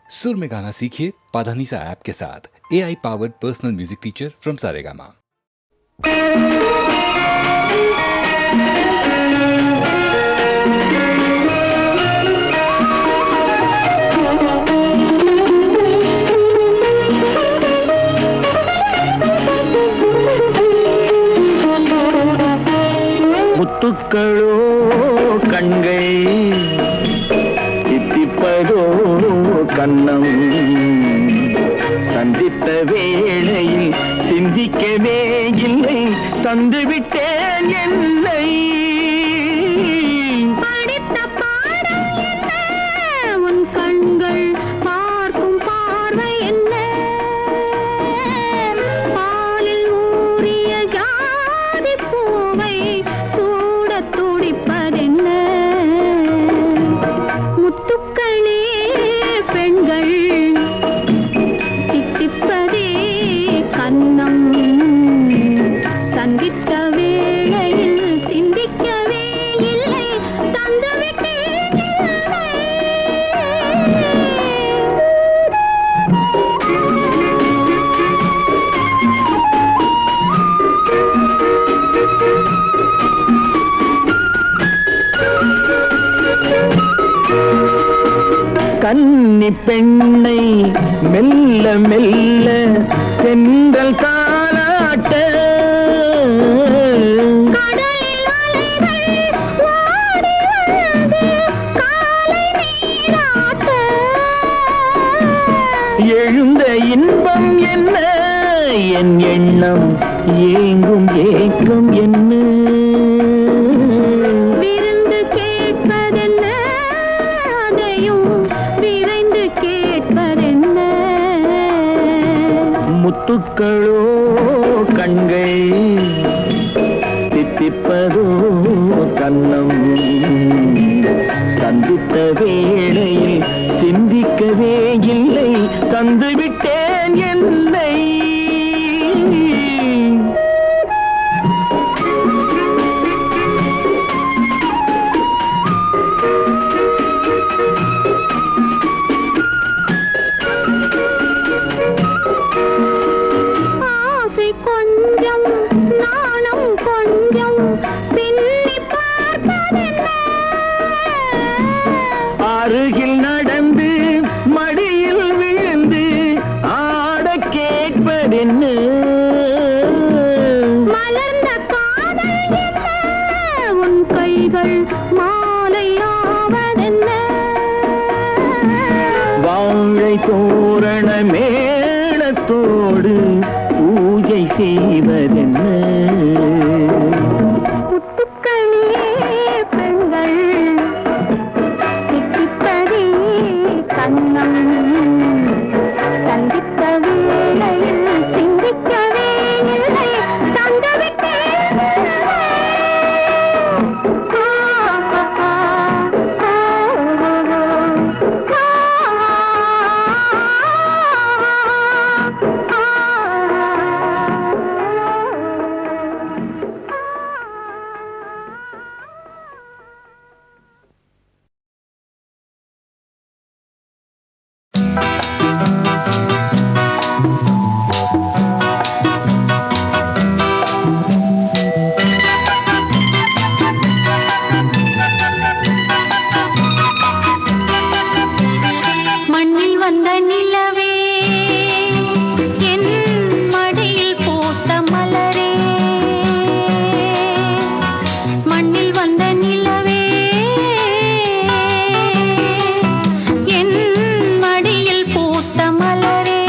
सुर में गाना सीखिए पाधानीसा ऐप के साथ। AI powered personal music teacher from Saregama. முத்துக்களோ கண்கள் தித்திப்பதோ கண்ணம் சந்தித்த வேளையில் சிந்திக்கவே இல்லை தந்துவிட்டேன் என்னை படித்த பாடம் என்ன உன் கண்கள் பார்க்கும் பார்வை என்ன பாலில் ஊறிய ஜாதி பூவை சூட துடிப்பதென்ன முத்துக்களே பெண்கள் தித்திப்பதே கண்ணம் சந்தித்த வேளையில் சிந்திக்கவே இல்லை தந்துவிட்டேன் இல்லை. கன்னி பெண்ணை மெல்ல மெல்ல சென்றல் காலாட்ட கடலில் அலைகள் ஓடி வந்து காலை நீராட்ட எழுந்த இன்பம் என்ன என் எண்ணம் ஏங்கும் ஏக்கம் என்ன விருந்து கேட்பதென்ன அதையும் விரைந்து கேட்பதென்ன முத்துக்களோ கண்கள் தித்திப்பதோ கண்ணம் சந்தித்த வேளையில் சிந்திக்கவே இல்லை தந்துவிட்டேன் என்னை ஆசை கொஞ்சம் நாணம் கொஞ்சம் பின்னி பார்ப்பதென்ன அருகில் நடந்து மடியில் விழுந்து ஆட கேட்பதென்ன மலர்ந்த காதல் என்ன உன் கைகள் மாலையாவதென்ன வாழை தோரண மேளத்தோடு பூஜை செய்வதென்ன முத்துக்களே பெண்கள் தித்திப்பதே கண்ணம் சந்தித்த வேளையில் சிந்திக்கவே இல்லை தந்துவிட்டேன் மண்ணில் வந்த நிலவே என் மடியில் பூத்த மலரே மண்ணில் வந்த நிலவே என் மடியில் பூத்த மலரே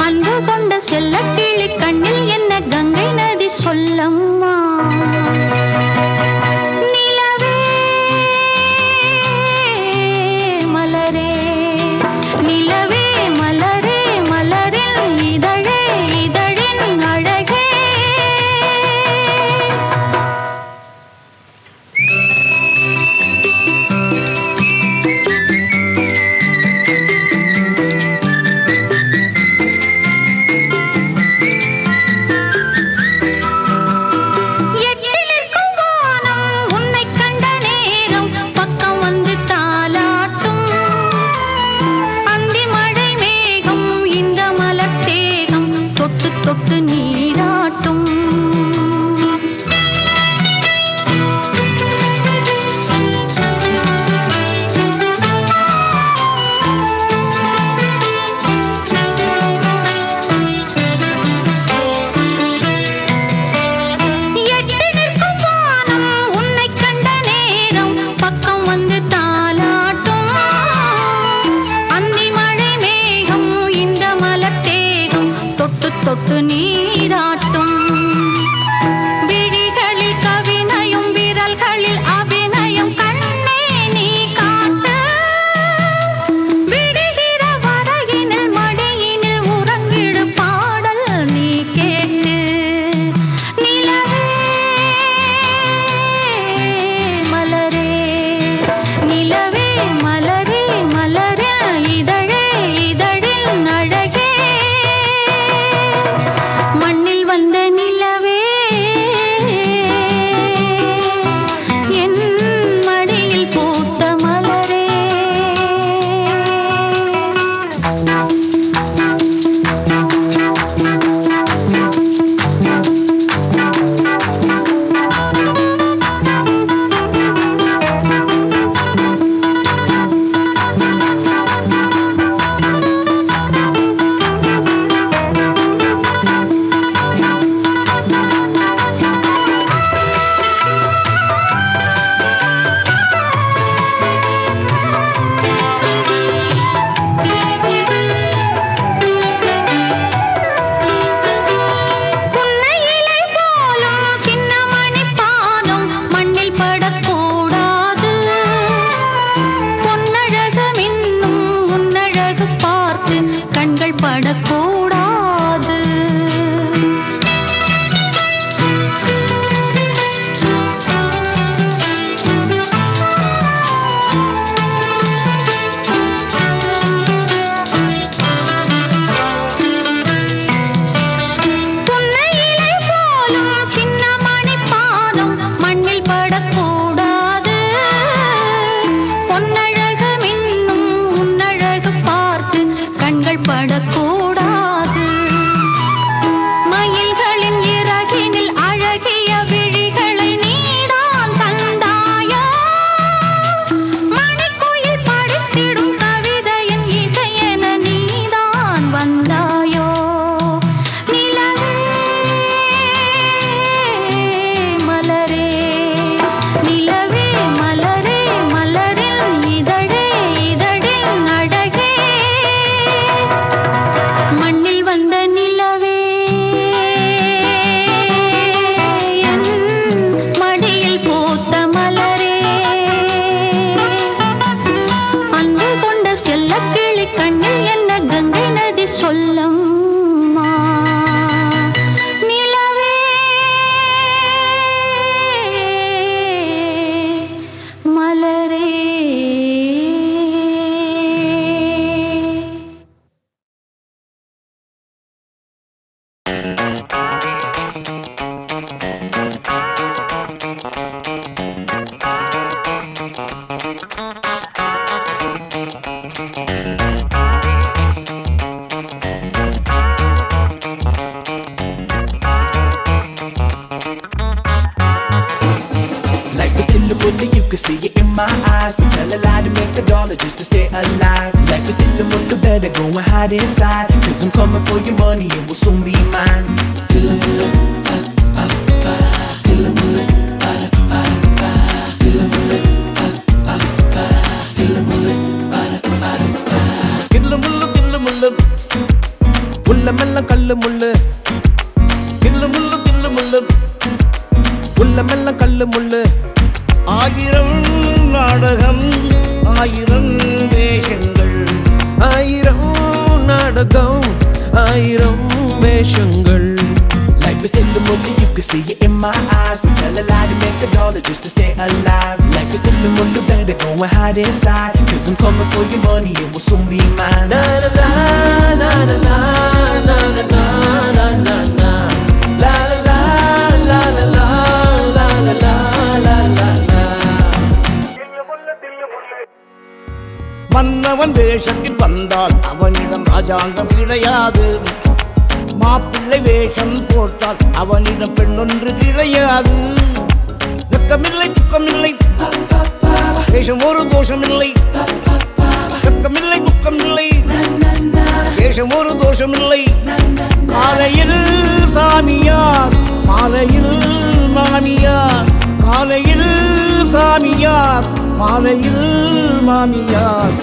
அன்பு கொண்ட செல்லக் கிளி கண்ணில் என்ன கங்கை நதி சொல்லம்மா நிலவே மலரே படக்கூடாது. படக்கூடாது. மயில்களின் இறகினில் அழகிய விழிகளை நீதான் தந்தாயோ, மணிக்குயில் படித்திடும் கவிதையின் இசையென நீதான் வந்தாயோ. நிலவே மலரே நிலவே மலரே மலரின் இதழே இதழின் அழகே, மண்ணில் வந்த நிலவே என் மடியில் பூத்த மலரே, அன்பு கொண்ட செல்லக்கிளி கண்ணில் என்ன கங்கை நதி சொல்லம்மா. நிலவே மலரே Life is still a bully, you can see it in my eyes. We tell a lie to make a dollar just to stay alive. Life is still a bully, better go and hide inside. Cause I'm coming for your money, it will soon be mine. உள்ளமெல்லாம் கல்லு முள்ளு, கில்லு முள்ளு கில்லு முள்ளு, உள்ளமெல்லாம் கல்லு முள்ளு. ஆயிரம் நாடகம் ஆயிரம் வேஷங்கள், ஆயிரம் நாடகம் ஆயிரம் வேஷங்கள். Life is still a movie, you can see it in my eyes. We tell a lie to make a dollar just to stay alive. Life is still a movie, better go and hide inside. Cause I'm coming for your money, it will soon be mine. Na na na na na na na na na na na. La la la la la la la la la la la. மன்னவன் வேஷத்தில் வந்தால் அவனிடம் ராஜாங்கம் கிடையாது. மாப்பிள்ளை வேஷம் போட்டால் அவனிடம் பெண்ணொன்று கிடையாது. வெக்கமில்லை துக்கமில்லை, வேஷம் ஒரு தோஷமில்லை. வெக்கமில்லை துக்கமில்லை, வேஷம் ஒரு தோஷமில்லை. காலையில் சாமியார் மாலையில் மாமியார், காலையில் சாமியார் மாலையில் மாமியார்.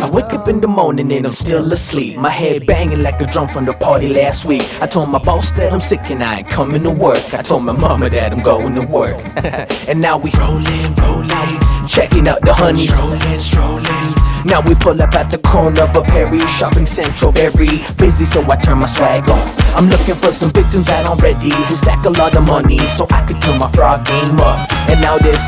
I wake up in the morning and I'm still asleep. My head banging like a drum from the party last week. I told my boss that I'm sick and I ain't coming to work. I told my mama that I'm going to work. And now we rolling, checking out the honey. Strolling. Now we pull up at the corner of a Perry shopping central. Very busy, so I turn my swag on. I'm looking for some victims that I'm ready, who stack a lot of money so I could turn my frog game up. And now this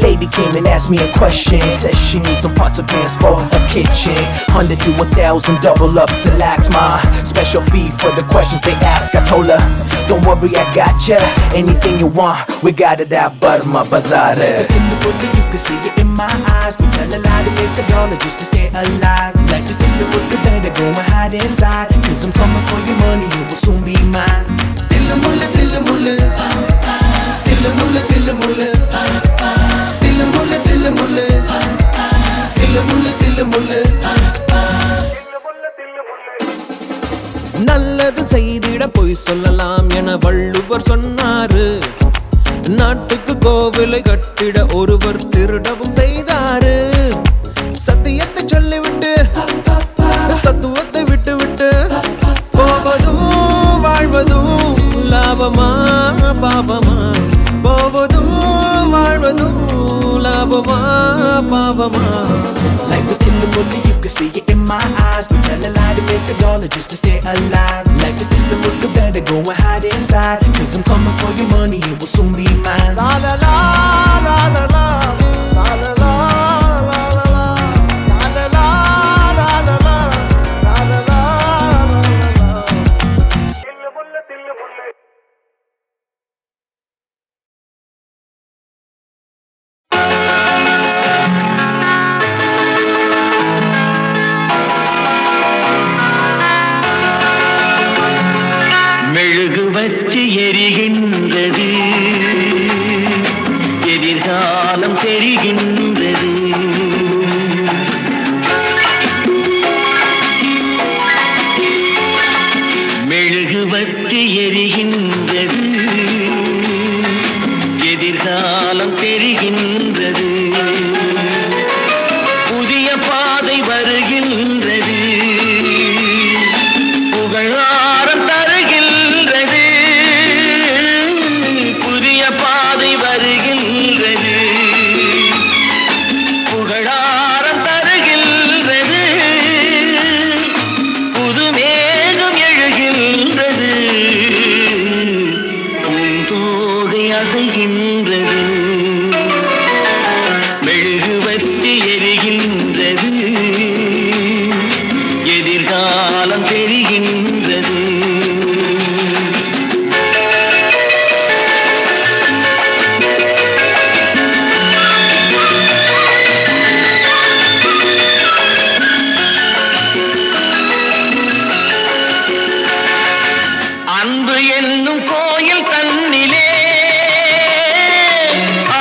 lady came and asked me a question. Says she needs some pots and pans for her kitchen. 100 to 1,000, double up to lax. My special fee for the questions they ask. I told her, don't worry, I got ya. Anything you want, we got it at Burma Bazaar. It's in the book, you can see it in my eyes. We tell a lie to make a dollar just to stay alive. Life is in the book, you better go and hide inside. Cause I'm coming for your money, it will soon be mine. Dilla mulla, dilla mulla, dilla mulla, dilla mulla. நல்லது செய்திட பொய் சொல்லலாம் என வள்ளுவர் சொன்னாரு. நாட்டுக்கு கோவிலை கட்டிட ஒருவர் திருடவும் செய்தாரு. சத்தியத்தை சொல்லிவிட்டு தத்துவத்தை விட்டு விட்டு போவதும் வாழ்வதும் லாபமா பாவமா, போவதும் வாழ்வதும் லாபமா பாவமா. Life is still a movie, you can see it in my eyes. We tell a lie to make work a dollar just to stay alive. Life is still a little better, go and hide inside. Cause I'm coming for your money, it will soon be mine. La la la, la la la, la la la, la la la, la la la, la la la, la la la, la la la. மெழுகுவர்த்தி எரிகின்றது, எதிர்காலம் தெரிகின்றது. மெழுகுவர்த்தி எரிகின்றது, எதிர்காலம் தெரிகின்றது. புதிய பாதை வருகின்றது, புகழாரம் தருகின்றது. புதிய பாதை வருகின்றது, புகழாரம் தருகின்றது. புது மேகம் எழுகின்றது, பூந்தோகை அசைகின்றது. மெழுகுவர்த்தி எரிகின்றது, எதிர்காலம் தெரிகின்றது. அன்பு என்னும் கோயில் தன்னிலே,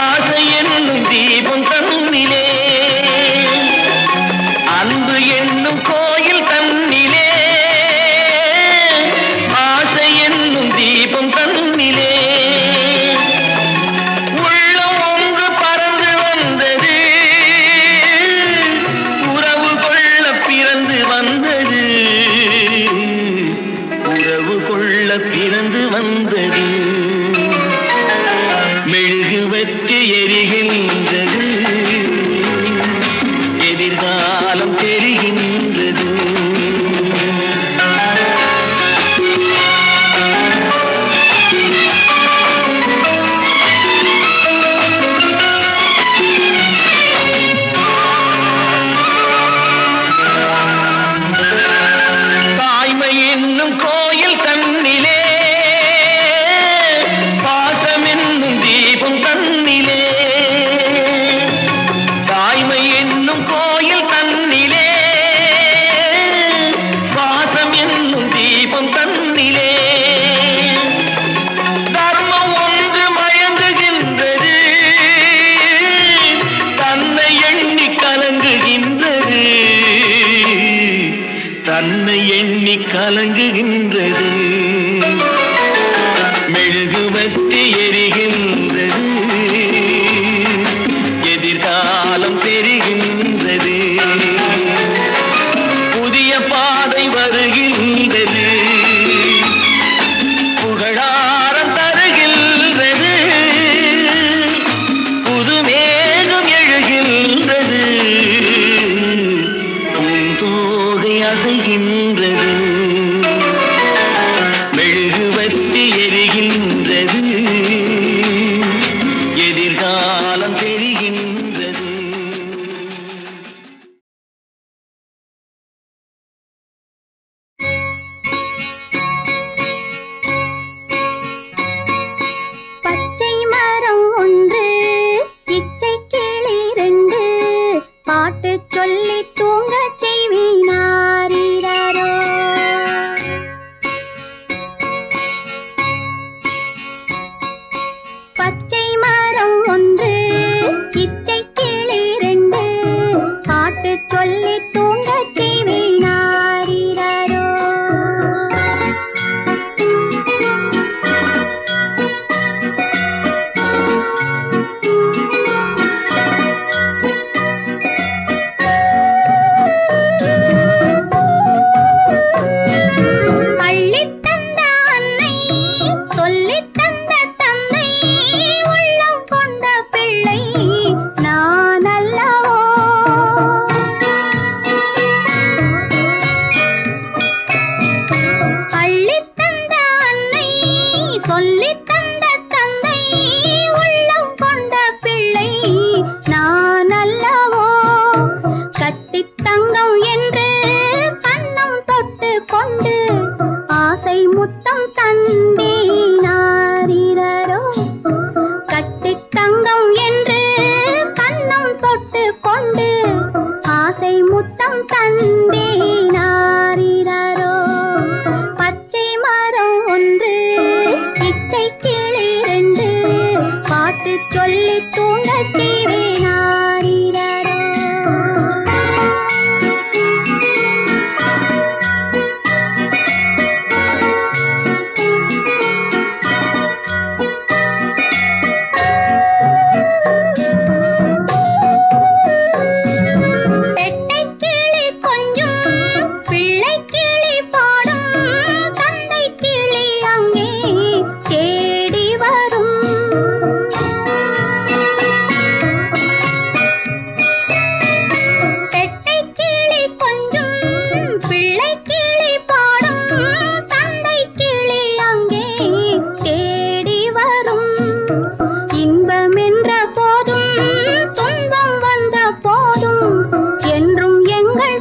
ஆசை என்னும் தீபம் தன்னிலே. அன்பு என்னும் கோயில் தன்னிலே, ஆசை என்னும் தீபம் தன்னிலே. உள்ளம் ஒன்று பறந்து வந்தது, உறவு கொள்ள பிறந்து வந்தது. உறவு கொள்ள பிறந்து வந்தது. மெழுகுவர்த்தி எரிகின்றது, எதிர்காலம் தெரிகின்றது. தாய்மை என்னும் கோயில் தன்னிலே, பாசம் என்னும் தீபம் தன்னிலே. தாய்மை என்னும் கோயில் தன்னிலே, பாசம் என்னும் தீபம் தன்னிலே. தர்மம் ஒன்று மயங்குகின்றது, தன்னை எண்ணி கலங்குகின்றது. தன்னை எண்ணி கலங்குகின்றது. மெழுகுவர்த்தி எரிகின்றது, எதிர்காலம் தெரிகின்றது. புதிய பாதை வருகின்றது, புகழாரம் தருகின்றது. புது மேகம் எழுகின்றது, பூந்தோகை அசைகின்றது. மெழுகுவர்த்தி எரிகின்றது, எதிர்காலம் தெரிகின்றது. பச்சை மரம் ஒன்று, இச்சை கிளி ரெண்டு, பாட்டு சொல்லி தூங்க செய்வினாரோ. பச்சை மரம் ஒன்று, இச்சை கிளி ரெண்டு, பாட்டு சொல்லி தூங்க செய்வினாரோ.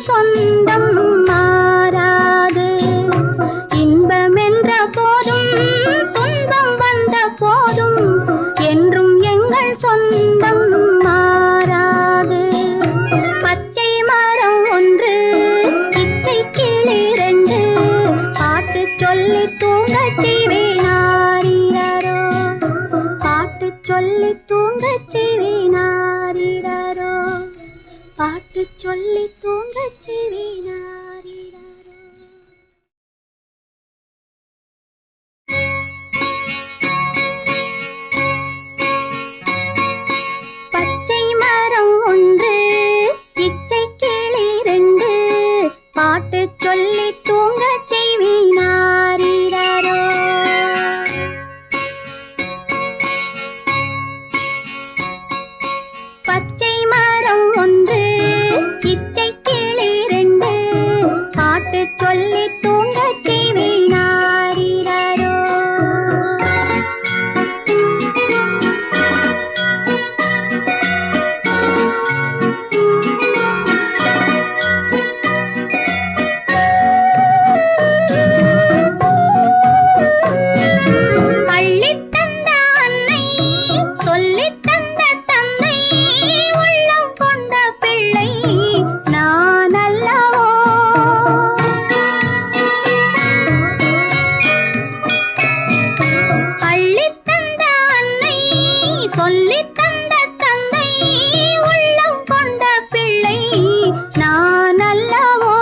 சொந்தம் மாறாது. இன்பம் என்ற போதும் துன்பம் வந்த போதும் என்றும் எங்கள் சொந்தம் மாறாது. பச்சை மரம் ஒன்று இச்சை கிளி ரெண்டு பாட்டு சொல்லி தூங்கச் செய்வேனாரிரோ, பாட்டு சொல்லி தூங்கச் செய்வேனாரிரோ, பாட்டு சொல்லி தூங்கச் செய்வேனாரிரோ. பச்சை மரம் ஒன்று இச்சை கிளி ரெண்டு பாட்டு சொல்லி தூங்கச் செய்வேனாரிரோ. பச்சை மரம் ஒன்று இச்சை கிளி ரெண்டு பாட்டு சொல்லி தூங்கச் செய்வேனாரிரோ. அள்ளித் தந்த அன்னை சொல்லித் தந்த தந்தை உள்ளம் கொண்ட பிள்ளை நான் அல்லவோ. அள்ளித் தந்த அன்னை சொல்லித் தந்த தந்தை உள்ளம் கொண்ட பிள்ளை நான் அல்லவோ.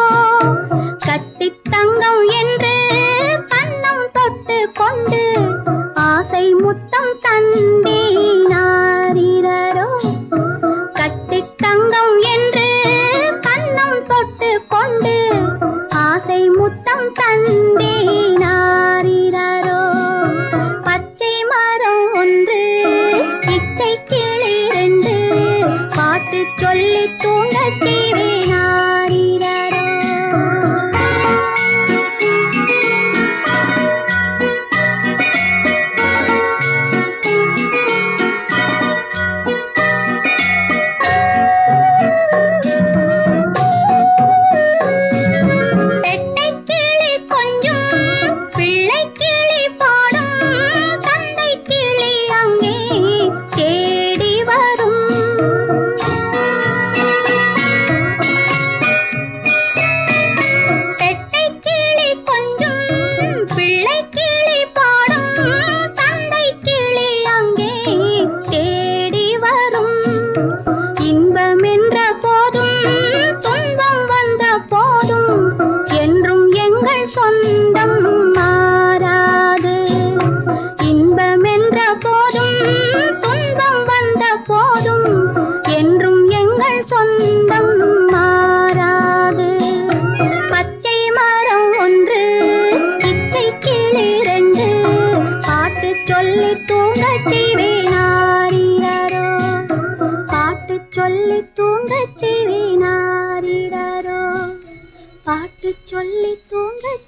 கட்டித் தங்கம் என்று கண்ணம் தொட்டு கொண்டு ஆசை முத்தம் தந்தேனாரிரோ. கட்டித் தங்கம் என்று கண்ணம் தொட்டு கொண்டு ஆசை முத்தம் தந்தேனாரிரோ. பச்சை மரம் ஒன்று இச்சை கிளி ரெண்டு பாட்டு சொல்லி தூங்கச் செய்வேனாரிரோ. பெட்டைக் கிளி கொஞ்சும் பிள்ளைக் கிளி பாடும் தந்தைக் கிளி அங்கே தேடி வரும். பெட்டைக் கிளி கொஞ்சும் பிள்ளைக் கிளி பாடும் தந்தைக் கிளி அங்கே தேடி வரும். இன்பம் என்ற போதும் துன்பம் வந்த போதும் என்றும் எங்கள் சொந்தம் மாறாது. இன்பம் என்ற போதும் துன்பம் வந்த போதும் என்றும் எங்கள் சொந்தம் மாறாது. பச்சை மரம் ஒன்று இச்சை கிளி ரெண்டு பாட்டு சொல்லி தூங்கச் செய்வேனாரிரோ, பாட்டு சொல்லி தூங்கச் செய்வேனாரிரோ, பாட்டு சொல்லி தூங்கச்